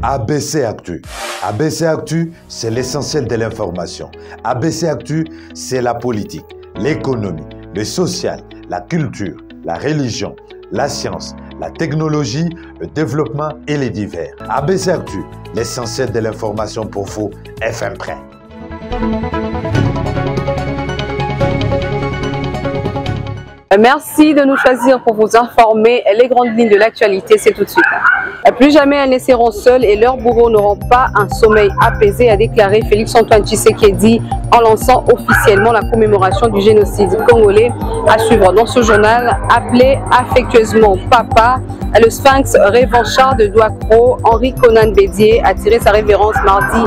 ABC Actu. ABC Actu, c'est l'essentiel de l'information. ABC Actu, c'est la politique, l'économie, le social, la culture, la religion, la science, la technologie, le développement et les divers. ABC Actu, l'essentiel de l'information pour vous, FM Prêt. Merci de nous choisir pour vous informer. Les grandes lignes de l'actualité, c'est tout de suite. Plus jamais elles ne seront seules et leurs bourreaux n'auront pas un sommeil apaisé, a déclaré Félix-Antoine Tshisekedi en lançant officiellement la commémoration du génocide congolais. À suivre dans ce journal, appelé affectueusement Papa, le sphinx revanchard de Douakro, Henri Konan Bédié, a tiré sa révérence mardi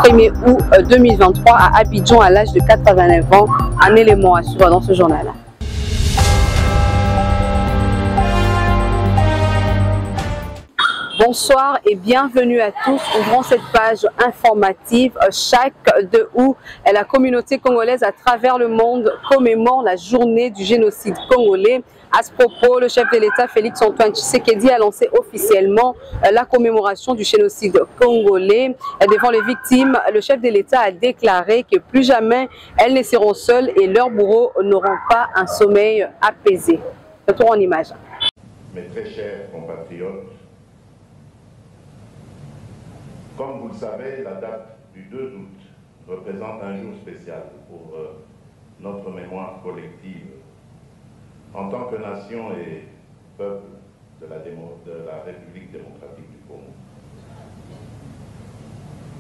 1er août 2023 à Abidjan à l'âge de 89 ans. Un élément à suivre dans ce journal. Bonsoir et bienvenue à tous. Ouvrons cette page informative. Chaque 2 août, la communauté congolaise à travers le monde commémore la journée du génocide congolais. À ce propos, le chef de l'État Félix-Antoine Tshisekedi a lancé officiellement la commémoration du génocide congolais. Devant les victimes, le chef de l'État a déclaré que plus jamais elles ne seront seules et leurs bourreaux n'auront pas un sommeil apaisé. Retour en image. Mes très chers compatriotes, comme vous le savez, la date du 2 août représente un jour spécial pour notre mémoire collective en tant que nation et peuple de la République démocratique du Congo.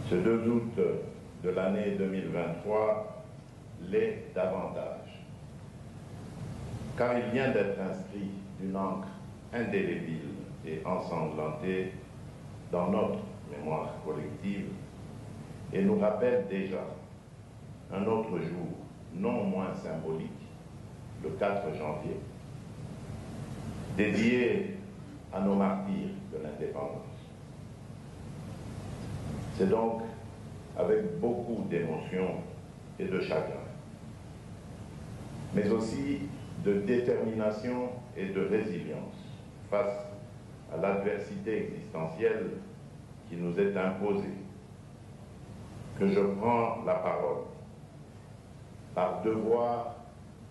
Ce 2 août de l'année 2023 l'est davantage, car il vient d'être inscrit d'une encre indélébile et ensanglantée dans notre mémoire collective et nous rappelle déjà un autre jour non moins symbolique, le 4 janvier, dédié à nos martyrs de l'indépendance. C'est donc avec beaucoup d'émotion et de chagrin, mais aussi de détermination et de résilience face à l'adversité existentielle qui nous est imposée, que je prends la parole, par devoir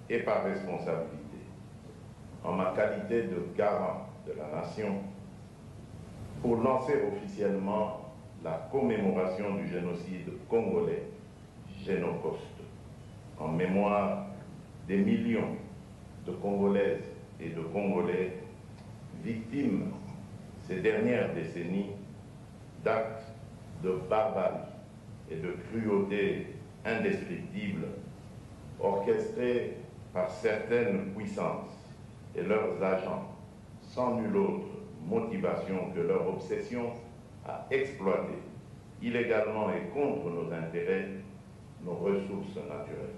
et par responsabilité, en ma qualité de garant de la nation, pour lancer officiellement la commémoration du génocide congolais, Génocoste, en mémoire des millions de Congolaises et de Congolais victimes ces dernières décennies d'actes de barbarie et de cruauté indescriptibles orchestrés par certaines puissances et leurs agents sans nulle autre motivation que leur obsession à exploiter illégalement et contre nos intérêts nos ressources naturelles.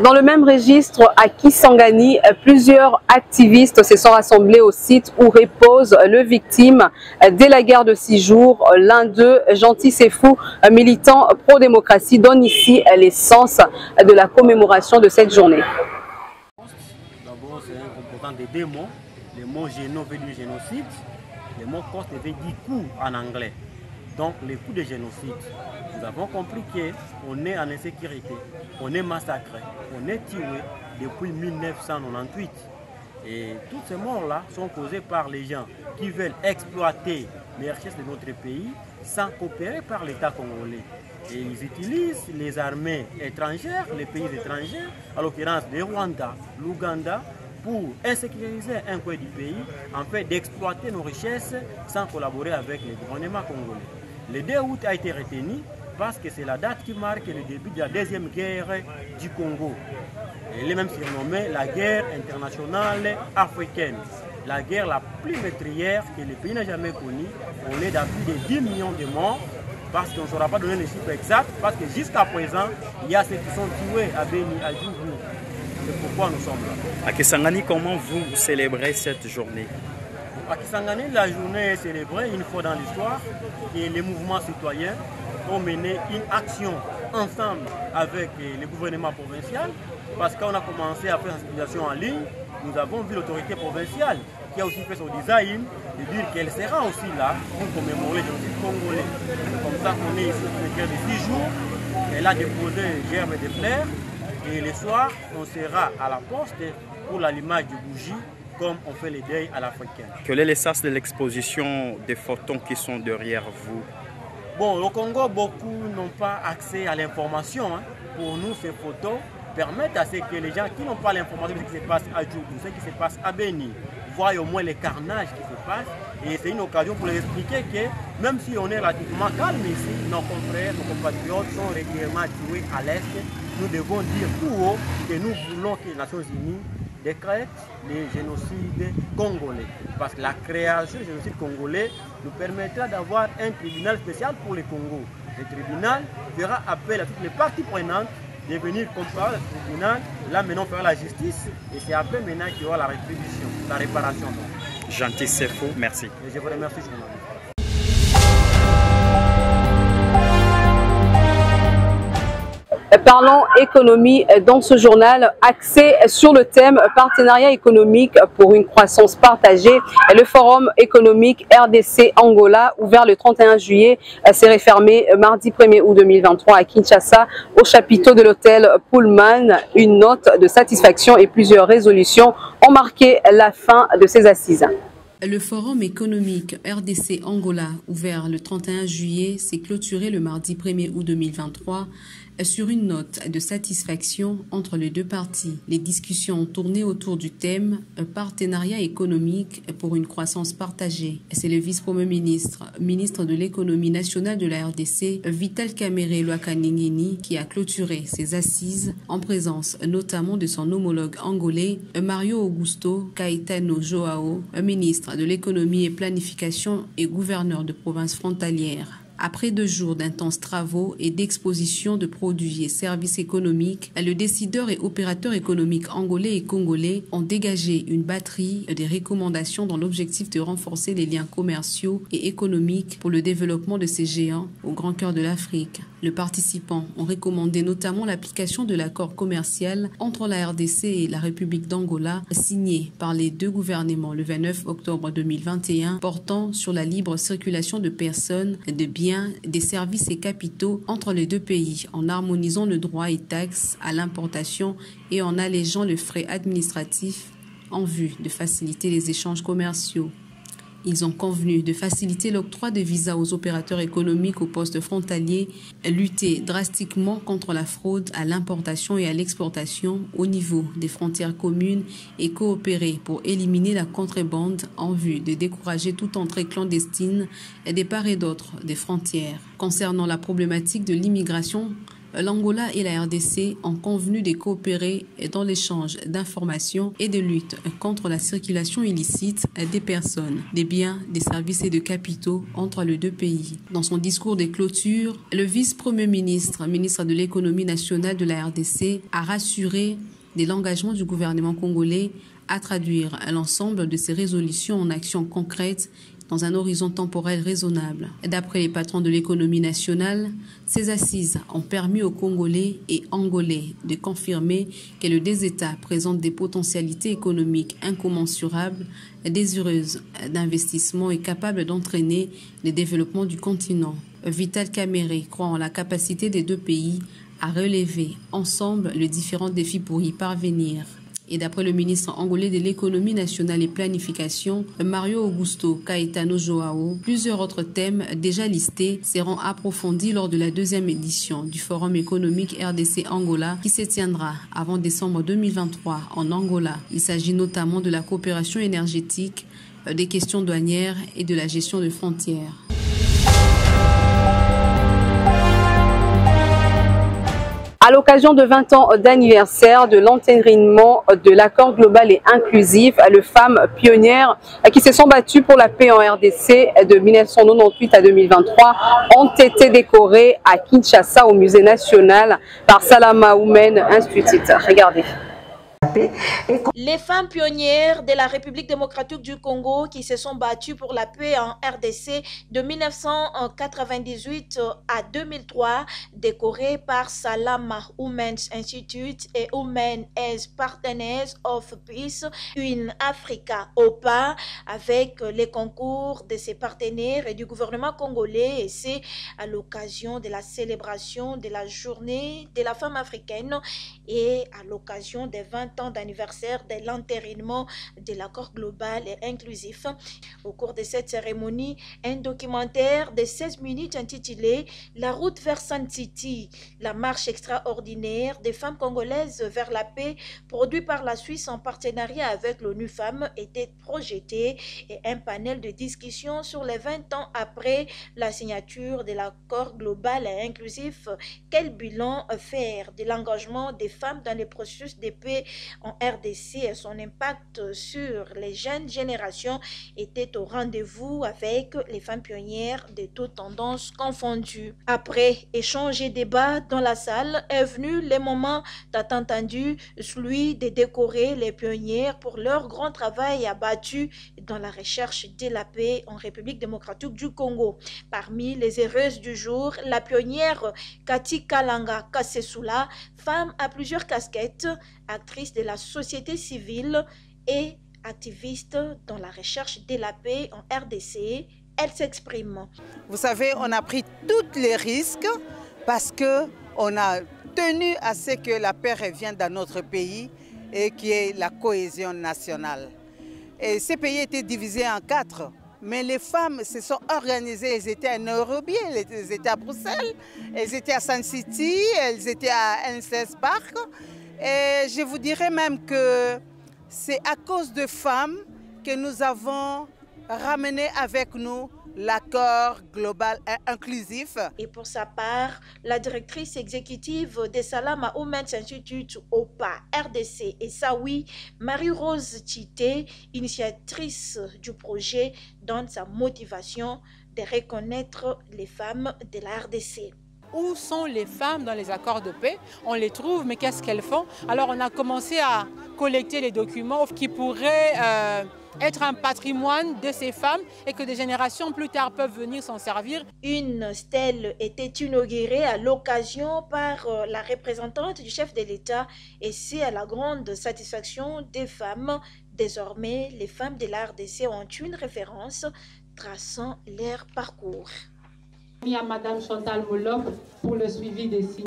Dans le même registre, à Kisangani, plusieurs activistes se sont rassemblés au site où repose le victime dès la guerre de 6 jours. L'un d'eux, Gentil Sefou, militant pro-démocratie, donne ici l'essence de la commémoration de cette journée. D'abord, c'est un composant de 2 mots. Le mot géno veut dire génocide, le mot coste veut dire coup en anglais. Donc, les coups de génocide, nous avons compris qu'on est en insécurité, on est massacré, on est tué depuis 1998. Et toutes ces morts-là sont causées par les gens qui veulent exploiter les richesses de notre pays sans coopérer par l'État congolais. Et ils utilisent les armées étrangères, les pays étrangers, à l'occurrence le Rwanda, l'Ouganda, pour insécuriser un coin du pays, en fait d'exploiter nos richesses sans collaborer avec le gouvernement congolais. Le 2 août a été retenu parce que c'est la date qui marque le début de la deuxième guerre du Congo. Elle est même surnommée la guerre internationale africaine. La guerre la plus meurtrière que le pays n'a jamais connue. On est dans plus de 10 millions de morts parce qu'on ne saura pas donner les chiffres exacts, parce que jusqu'à présent, il y a ceux qui sont tués à Beni, à Djougou. C'est pourquoi nous sommes là. À Kisangani, comment vous célébrez cette journée? À Kisangani, la journée est célébrée une fois dans l'histoire et les mouvements citoyens ont mené une action ensemble avec le gouvernement provincial parce qu'on a commencé à faire une sensibilisation en ligne. Nous avons vu l'autorité provinciale qui a aussi fait son design de dire qu'elle sera aussi là pour commémorer le génocide congolais. C'est comme ça qu'on est ici pour le de 6 jours. Elle a déposé germes de fleurs et le soir, on sera à la poste pour l'allumage du bougie comme on fait les deuils à l'africaine. Quel est le sens de l'exposition des photos qui sont derrière vous? Bon, au Congo, beaucoup n'ont pas accès à l'information. Pour nous, ces photos permettent à ce que les gens qui n'ont pas l'information de ce qui se passe à Djoudou, ce qui se passe à Beni, voient au moins les carnages qui se passent. Et c'est une occasion pour les expliquer que même si on est relativement calme ici, nos confrères, nos compatriotes sont régulièrement tués à l'Est. Nous devons dire tout haut que nous voulons que les Nations Unies décrètent les génocides congolais. Parce que la création du génocide congolais nous permettra d'avoir un tribunal spécial pour le Congo. Le tribunal fera appel à toutes les parties prenantes de venir comparer le tribunal. Là maintenant on fera la justice et c'est après maintenant qu'il y aura la rétribution, la réparation. Gentil Sefo, merci. Et je vous remercie, journaliste. Parlons économie dans ce journal, axé sur le thème partenariat économique pour une croissance partagée. Le forum économique RDC-Angola, ouvert le 31 juillet, s'est refermé mardi 1er août 2023 à Kinshasa, au chapiteau de l'hôtel Pullman. Une note de satisfaction et plusieurs résolutions ont marqué la fin de ces assises. Le forum économique RDC-Angola, ouvert le 31 juillet, s'est clôturé le mardi 1er août 2023 sur une note de satisfaction entre les deux parties. Les discussions ont tourné autour du thème « Partenariat économique pour une croissance partagée ». C'est le vice-premier ministre, ministre de l'économie nationale de la RDC, Vital Kamerhe Lwakaningini, qui a clôturé ces assises en présence notamment de son homologue angolais, Mario Augusto Caetano Joao, ministre de l'économie et planification et gouverneur de province frontalière. Après 2 jours d'intenses travaux et d'exposition de produits et services économiques, le décideur et opérateur économique angolais et congolais ont dégagé une batterie de recommandations dans l'objectif de renforcer les liens commerciaux et économiques pour le développement de ces géants au grand cœur de l'Afrique. Les participants ont recommandé notamment l'application de l'accord commercial entre la RDC et la République d'Angola, signé par les 2 gouvernements le 29 octobre 2021, portant sur la libre circulation de personnes, de biens, des services et capitaux entre les 2 pays, en harmonisant le droit et taxes à l'importation et en allégeant les frais administratifs en vue de faciliter les échanges commerciaux. Ils ont convenu de faciliter l'octroi de visas aux opérateurs économiques aux postes frontaliers, lutter drastiquement contre la fraude à l'importation et à l'exportation au niveau des frontières communes et coopérer pour éliminer la contrebande en vue de décourager toute entrée clandestine des part et d'autre des frontières. Concernant la problématique de l'immigration, l'Angola et la RDC ont convenu de coopérer dans l'échange d'informations et de lutte contre la circulation illicite des personnes, des biens, des services et de capitaux entre les 2 pays. Dans son discours de clôture, le vice-premier ministre, ministre de l'économie nationale de la RDC, a rassuré de l'engagement du gouvernement congolais à traduire l'ensemble de ces résolutions en actions concrètes dans un horizon temporel raisonnable. D'après les patrons de l'économie nationale, ces assises ont permis aux Congolais et Angolais de confirmer que les 2 États présentent des potentialités économiques incommensurables, désireuses d'investissement et capables d'entraîner le développement du continent. Vital Kamerhe croit en la capacité des 2 pays à relever ensemble les différents défis pour y parvenir. Et d'après le ministre angolais de l'économie nationale et planification, Mario Augusto Caetano Joao, plusieurs autres thèmes déjà listés seront approfondis lors de la 2e édition du Forum économique RDC-Angola qui se tiendra avant décembre 2023 en Angola. Il s'agit notamment de la coopération énergétique, des questions douanières et de la gestion de frontières. À l'occasion de 20 ans d'anniversaire de l'entérinement de l'accord global et inclusif, les femmes pionnières qui se sont battues pour la paix en RDC de 1998 à 2023 ont été décorées à Kinshasa au musée national par Salama Women Institute. Regardez. paix. Les femmes pionnières de la République démocratique du Congo qui se sont battues pour la paix en RDC de 1998 à 2003, décorées par Salama Women's Institute et Women as Partners of Peace in Africa, OPA, avec les concours de ses partenaires et du gouvernement congolais, et c'est à l'occasion de la célébration de la journée de la femme africaine et à l'occasion des 20 ans d'anniversaire de l'entérinement de l'accord global et inclusif. Au cours de cette cérémonie, un documentaire de 16 minutes intitulé « La route vers Sun City, la marche extraordinaire des femmes congolaises vers la paix » produit par la Suisse en partenariat avec l'ONU Femmes était projeté, et un panel de discussion sur les 20 ans après la signature de l'accord global et inclusif. Quel bilan faire de l'engagement des femmes dans le processus de paix en RDC et son impact sur les jeunes générations était au rendez-vous avec les femmes pionnières de toutes tendances confondues. Après échange et débat dans la salle est venu le moment tant attendu, celui de décorer les pionnières pour leur grand travail abattu dans la recherche de la paix en République démocratique du Congo. Parmi les heureuses du jour, la pionnière Kati Kalanga Kasesula, femme à plusieurs casquettes, actrice de la société civile et activiste dans la recherche de la paix en RDC. Elle s'exprime. Vous savez, on a pris tous les risques parce qu'on a tenu à ce que la paix revienne dans notre pays et qui est la cohésion nationale. Et ces pays étaient divisés en 4. Mais les femmes se sont organisées, elles étaient à Nairobi, elles étaient à Bruxelles, elles étaient à Sun City, elles étaient à NCS Park. Et je vous dirais même que c'est à cause de femmes que nous avons ramené avec nous l'accord global et inclusif. Et pour sa part, la directrice exécutive de Salama Women's Institute OPA RDC et Saoui, Marie-Rose Tité, initiatrice du projet, donne sa motivation de reconnaître les femmes de la RDC. Où sont les femmes dans les accords de paix? On les trouve, mais qu'est-ce qu'elles font? Alors on a commencé à collecter les documents qui pourraient être un patrimoine de ces femmes et que des générations plus tard peuvent venir s'en servir. Une stèle était inaugurée à l'occasion par la représentante du chef de l'État, et c'est à la grande satisfaction des femmes. Désormais, les femmes de la RDC ont une référence traçant leur parcours. Il y a Madame Chantal Moloch pour le suivi des signes.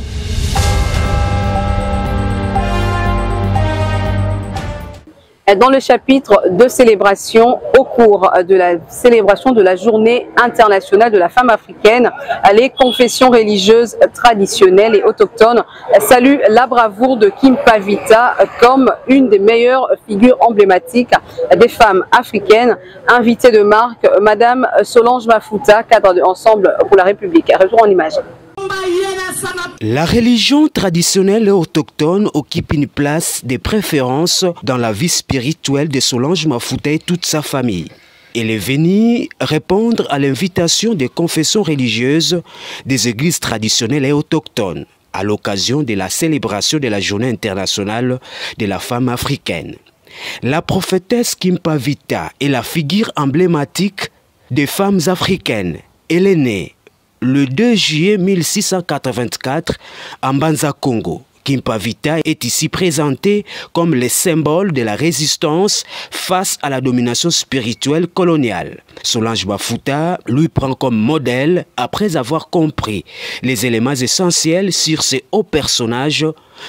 Dans le chapitre de célébration, au cours de la célébration de la journée internationale de la femme africaine, les confessions religieuses traditionnelles et autochtones saluent la bravoure de Kimpa Vita comme une des meilleures figures emblématiques des femmes africaines. Invitée de marque, Madame Solange Mafuta, cadre de Ensemble pour la République. Retour en images. La religion traditionnelle et autochtone occupe une place de préférence dans la vie spirituelle de Solange Mafuta et toute sa famille. Elle est venue répondre à l'invitation des confessions religieuses des églises traditionnelles et autochtones à l'occasion de la célébration de la Journée internationale de la femme africaine. La prophétesse Kimpa Vita est la figure emblématique des femmes africaines. Elle est née le 2 juillet 1684 à Mbanza, Congo. Kimpa Vita est ici présenté comme le symbole de la résistance face à la domination spirituelle coloniale. Solange Mafuta lui prend comme modèle après avoir compris les éléments essentiels sur ces hauts personnages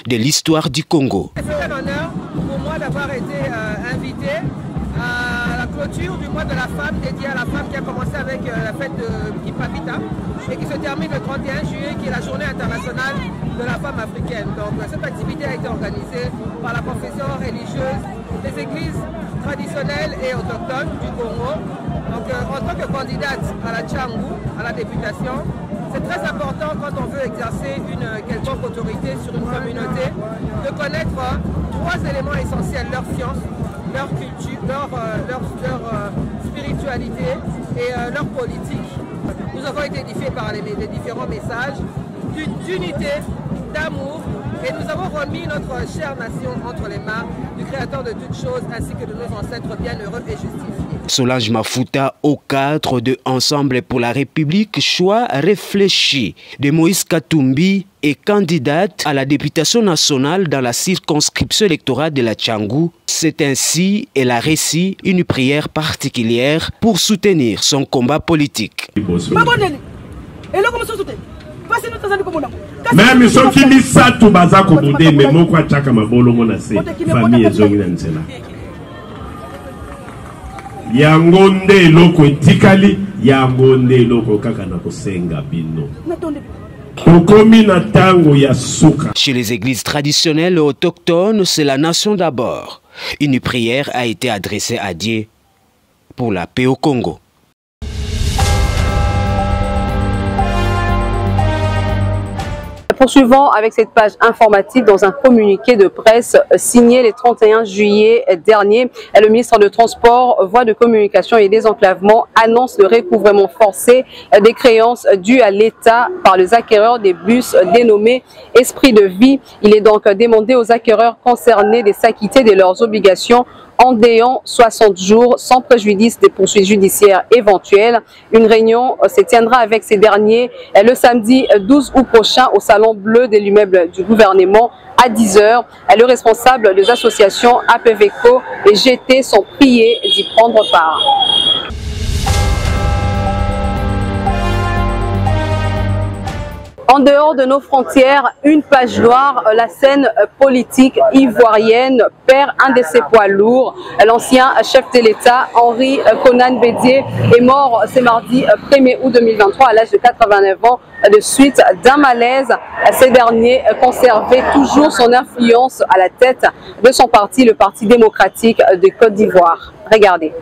de l'histoire du Congo. C'est un honneur pour moi d'avoir été invité à la clôture du mois de la femme dédié à la femme qui a commencé avec la fête de Kimpa Vita et qui se termine le 31 juillet qui est la journée internationale de la femme africaine. Donc cette activité a été organisée par la confession religieuse des églises traditionnelles et autochtones du Congo. Donc en tant que candidate à la Tchangou, à la députation, c'est très important quand on veut exercer une quelconque autorité sur une communauté de connaître 3 éléments essentiels, leur science, leur culture, leur spiritualité et leur politique. Nous avons été édifiés par les différents messages d'unité, d'amour. Et nous avons remis notre chère nation entre les mains du Créateur de toutes choses ainsi que de nos ancêtres bienheureux et justifiés. Solange Mafuta au cadre de Ensemble pour la République, choix réfléchi de Moïse Katumbi est candidate à la députation nationale dans la circonscription électorale de la Tchangou. C'est ainsi qu'elle a reçu une prière particulière pour soutenir son combat politique. Même ceux qui disent ça tout baza komunde mais moko achaka mabolo mona se famille ezongi na nzela yangonde loko etikali yangonde loko kaka na kosenga bino okomi na tango ya suka. Chez les églises traditionnelles autochtones, c'est la nation d'abord. Une prière a été adressée à Dieu pour la paix au Congo. Poursuivons avec cette page informative dans un communiqué de presse signé le 31 juillet dernier. Le ministre de Transport, Voies de Communication et Désenclavement annonce le recouvrement forcé des créances dues à l'État par les acquéreurs des bus dénommés Esprit de Vie. Il est donc demandé aux acquéreurs concernés de s'acquitter de leurs obligations en déant 60 jours sans préjudice des poursuites judiciaires éventuelles. Une réunion se tiendra avec ces derniers le samedi 12 août prochain au Salon Bleu de l'immeuble du gouvernement à 10 h. Le responsable des associations APVECO et GT sont priés d'y prendre part. En dehors de nos frontières, une page noire, la scène politique ivoirienne perd un de ses poids lourds. L'ancien chef de l'État, Henri Konan Bédié, est mort ce mardi 1er août 2023 à l'âge de 89 ans de suite d'un malaise. Ces derniers conservaient toujours son influence à la tête de son parti, le Parti démocratique de Côte d'Ivoire. Regardez.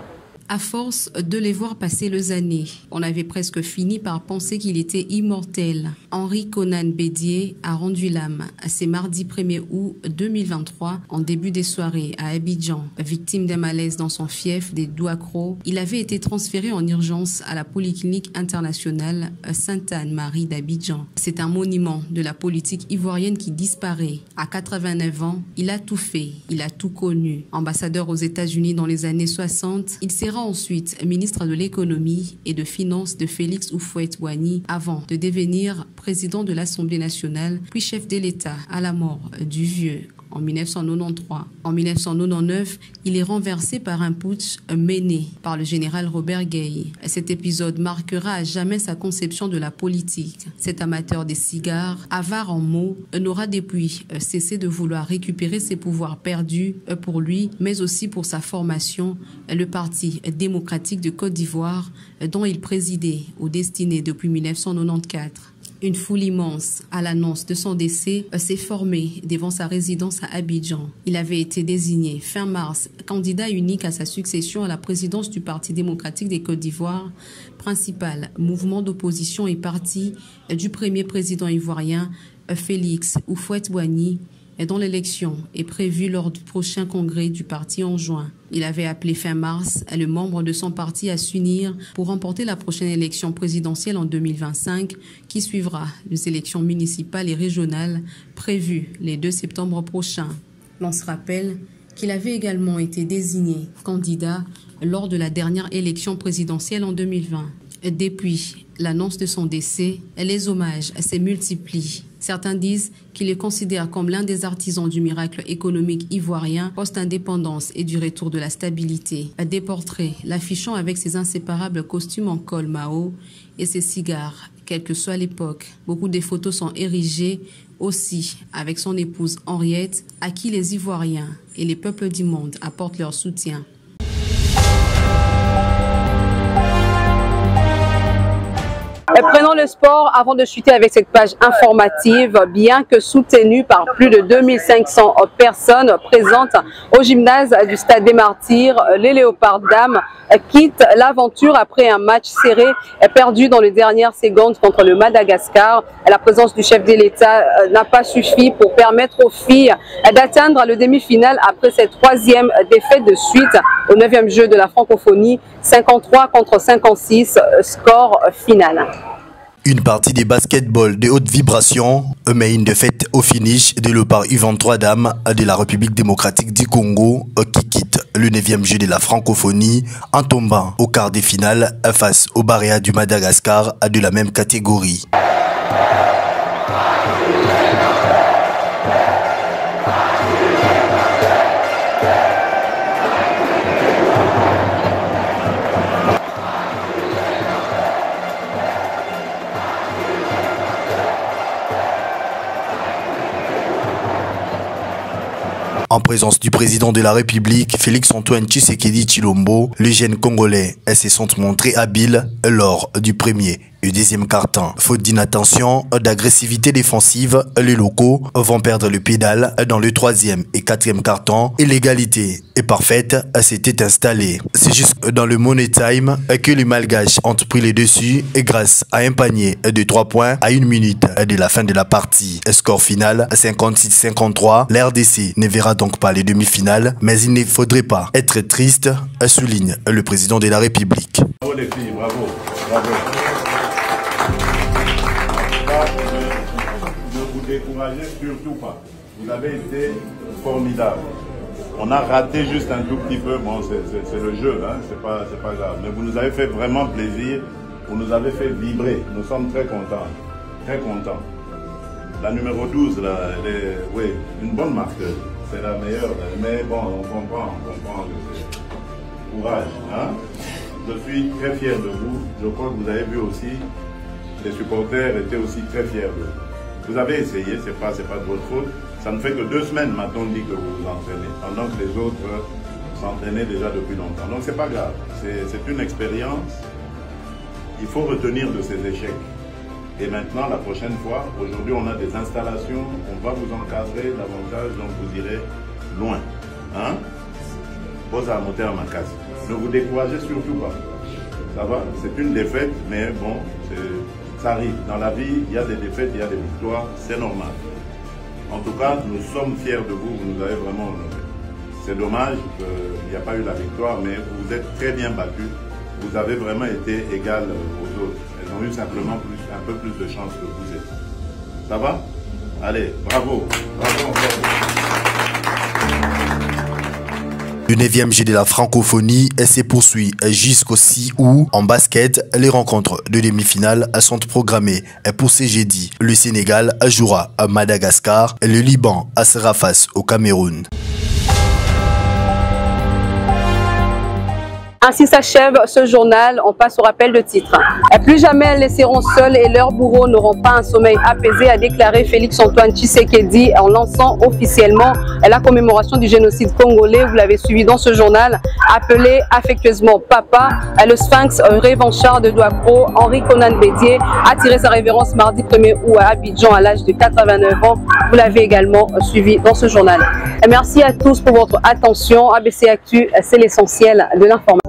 À force de les voir passer les années, on avait presque fini par penser qu'il était immortel. Henri Konan Bédié a rendu l'âme. C'est mardi 1er août 2023, en début des soirées à Abidjan. Victime d'un malaise dans son fief des Douakro, il avait été transféré en urgence à la Polyclinique internationale Sainte-Anne-Marie d'Abidjan. C'est un monument de la politique ivoirienne qui disparaît. À 89 ans, il a tout fait, il a tout connu. Ambassadeur aux États-Unis dans les années 60, il sera ensuite ministre de l'économie et de finances de Félix Houphouët-Boigny avant de devenir président de l'Assemblée nationale, puis chef de l'État à la mort du vieux en 1993. En 1999, il est renversé par un putsch mené par le général Robert Gueye. Cet épisode marquera à jamais sa conception de la politique. Cet amateur des cigares, avare en mots, n'aura depuis cessé de vouloir récupérer ses pouvoirs perdus pour lui, mais aussi pour sa formation, le Parti démocratique de Côte d'Ivoire, dont il présidait aux destinées depuis 1994. Une foule immense, à l'annonce de son décès, s'est formée devant sa résidence à Abidjan. Il avait été désigné fin mars candidat unique à sa succession à la présidence du Parti démocratique des Côte d'Ivoire, principal mouvement d'opposition et parti du premier président ivoirien Félix Houphouët-Boigny, dont l'élection est prévue lors du prochain congrès du parti en juin. Il avait appelé fin mars le membre de son parti à s'unir pour remporter la prochaine élection présidentielle en 2025 qui suivra les élections municipales et régionales prévues les 2 septembre prochains. L'on se rappelle qu'il avait également été désigné candidat lors de la dernière élection présidentielle en 2020. Depuis l'annonce de son décès, les hommages se multiplient. Certains disent qu'il est considéré comme l'un des artisans du miracle économique ivoirien post-indépendance et du retour de la stabilité. Des portraits l'affichant avec ses inséparables costumes en col Mao et ses cigares, quelle que soit l'époque. Beaucoup des photos sont érigées aussi avec son épouse Henriette, à qui les Ivoiriens et les peuples du monde apportent leur soutien. Prenons le sport avant de chuter avec cette page informative. Bien que soutenue par plus de 2500 personnes présentes au gymnase du Stade des Martyrs, les Léopards Dames quittent l'aventure après un match serré perdu dans les dernières secondes contre le Madagascar. La présence du chef de l'État n'a pas suffi pour permettre aux filles d'atteindre le demi-finale après cette 3e défaite de suite au 9e jeu de la francophonie, 53 contre 56, score final. Une partie des basketball de haute vibration, mais une défaite au finish de le par U23 dames de la République démocratique du Congo qui quitte le 9e jeu de la francophonie en tombant au quart des finales face au Barea du Madagascar de la même catégorie. En présence du président de la République, Félix-Antoine Tshisekedi Tshilombo, les jeunes Congolais se sont montrés habiles lors du premier et deuxième quart-temps. Faute d'inattention, d'agressivité défensive, les locaux vont perdre le pédale dans le troisième et quatrième quart-temps et l'égalité est parfaite s'était installée. C'est juste dans le Money Time que les Malgaches ont pris les dessus et grâce à un panier de 3 points à 1 minute de la fin de la partie. Score final 56-53. La RDC ne verra donc pas les demi-finales, mais il ne faudrait pas être triste, souligne le président de la République. Bravo les filles, bravo, bravo. Ne vous découragez surtout pas. Vous avez été formidable. On a raté juste un tout petit peu. Bon, c'est le jeu, hein, c'est pas grave. Mais vous nous avez fait vraiment plaisir. Vous nous avez fait vibrer. Nous sommes très contents. Très contents. La numéro 12, là, elle est, oui, une bonne marqueuse. C'est la meilleure. Mais bon, on comprend le courage. Hein. Je suis très fier de vous. Je crois que vous avez vu aussi. Les supporters étaient aussi très fiers de vous. Vous avez essayé, c'est pas de votre faute. Ça ne fait que 2 semaines, m'a-t-on dit, que vous vous entraînez, pendant que les autres s'entraînaient déjà depuis longtemps. Donc c'est pas grave, c'est une expérience. Il faut retenir de ces échecs. Et maintenant, la prochaine fois, aujourd'hui on a des installations, on va vous encadrer davantage, donc vous irez loin. Hein? Pose à monter à ma case. Ne vous découragez surtout pas. Ça va, c'est une défaite, mais bon, ça arrive. Dans la vie, il y a des défaites, il y a des victoires, c'est normal. En tout cas, nous sommes fiers de vous, vous nous avez vraiment honorés. C'est dommage qu'il n'y a pas eu la victoire, mais vous êtes très bien battus. Vous avez vraiment été égal aux autres. Elles ont eu simplement un peu plus de chance que vous êtes. Ça va? Allez, bravo. Bravo encore. Le 9e jeu de la francophonie se poursuit jusqu'au 6 août. En basket, les rencontres de demi-finale sont programmées pour ce jeudi. Le Sénégal jouera à Madagascar et le Liban sera face au Cameroun. Ainsi s'achève ce journal, on passe au rappel de titre. Plus jamais elles laisseront seules et leurs bourreaux n'auront pas un sommeil apaisé, a déclaré Félix-Antoine Tshisekedi en lançant officiellement la commémoration du génocide congolais. Vous l'avez suivi dans ce journal, appelé affectueusement Papa. Le sphinx revanchard de Douakro, Henri Konan Bédié, a tiré sa révérence mardi 1er août à Abidjan à l'âge de 89 ans. Vous l'avez également suivi dans ce journal. Merci à tous pour votre attention. ABC Actu, c'est l'essentiel de l'information.